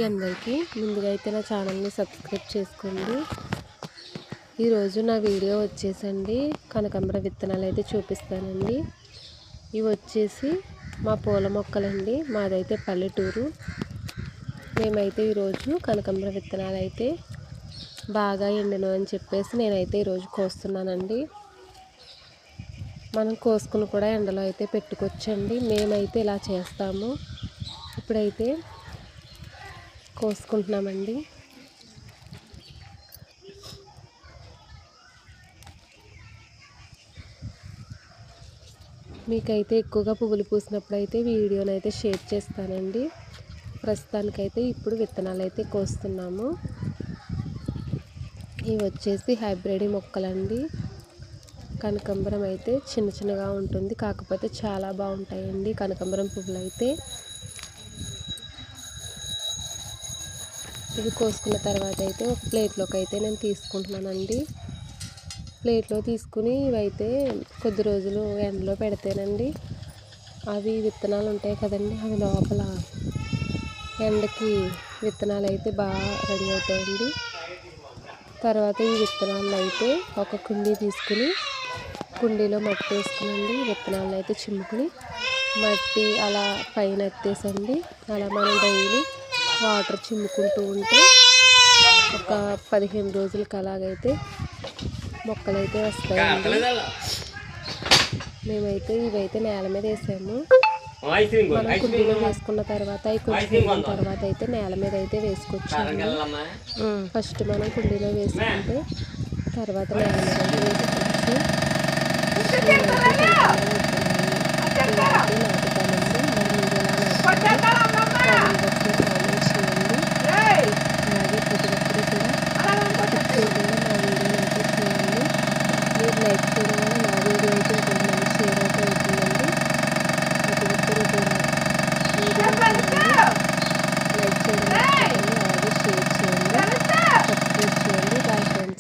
అందరికీ ముందుగా అయితే నా ఛానల్ని సబ్స్క్రైబ్ చేసుకోండి. ఈరోజు నా వీడియో వచ్చేసండి కనకాంబర విత్తనాలు అయితే చూపిస్తానండి. ఇవి వచ్చేసి మా పూల మొక్కలండి. మాదైతే పల్లెటూరు. మేమైతే ఈరోజు కనకాంబర విత్తనాలు అయితే బాగా ఎండను అని చెప్పేసి నేనైతే ఈరోజు కోస్తున్నానండి. మనం కోసుకుని కూడా ఎండలో అయితే పెట్టుకోవచ్చండి. మేమైతే ఇలా చేస్తాము. ఇప్పుడైతే కోసుకుంటున్నామండి. మీకైతే ఎక్కువగా పువ్వులు పూసినప్పుడు అయితే వీడియోని అయితే షేర్ చేస్తానండి. ప్రస్తుతానికైతే ఇప్పుడు విత్తనాలు అయితే కోస్తున్నాము. ఇవి వచ్చేసి హైబ్రిడ్ మొక్కలండి. కనకాంబరం అయితే చిన్న చిన్నగా ఉంటుంది, కాకపోతే చాలా బాగుంటాయండి కనకాంబరం పువ్వులు అయితే. ఇవి కోసుకున్న తర్వాత అయితే ఒక ప్లేట్లోకి అయితే నేను తీసుకుంటున్నానండి. ప్లేట్లో తీసుకుని ఇవైతే కొద్ది రోజులు ఎండలో పెడితేనండి అవి విత్తనాలు ఉంటాయి కదండి, అవి లోపల ఎండకి విత్తనాలు అయితే బాగా రెడీ అవుతాయండి. తర్వాత ఈ విత్తనాలను అయితే ఒక కుండీ తీసుకుని కుండీలో మట్టి వేసుకునండి విత్తనాలను అయితే చిమ్ముకుని మట్టి అలా పైన ఎత్తేసండి. అలా మనం డైలీ వాటర్ చిమ్ముకుంటూ ఉంటే ఒక 15 రోజులకి అలాగైతే మొక్కలైతే వస్తాయండి. మేమైతే ఇవైతే నేల మీద వేసాము. మనం కుండీలో వేసుకున్న తర్వాత అవి కొంచెం వేసిన తర్వాత అయితే నేల మీద అయితే వేసుకోవచ్చండి. ఫస్ట్ మనం కుండీలో వేసుకుంటే తర్వాత నేల మీద అయితే వేసుకోవచ్చు. నాటుతామండి. మరి మీరు ఎలా నాటుతారో కామెంట్ బాక్స్లో కామెంట్ చేయండి. అలాగే ప్రతి ఒక్కరు కూడా స్కిప్ చేయకుండా మా వీడియోని అయితే చూడండి. మీరు లైక్ చేయడం వల్ల మా వీడియో అయితే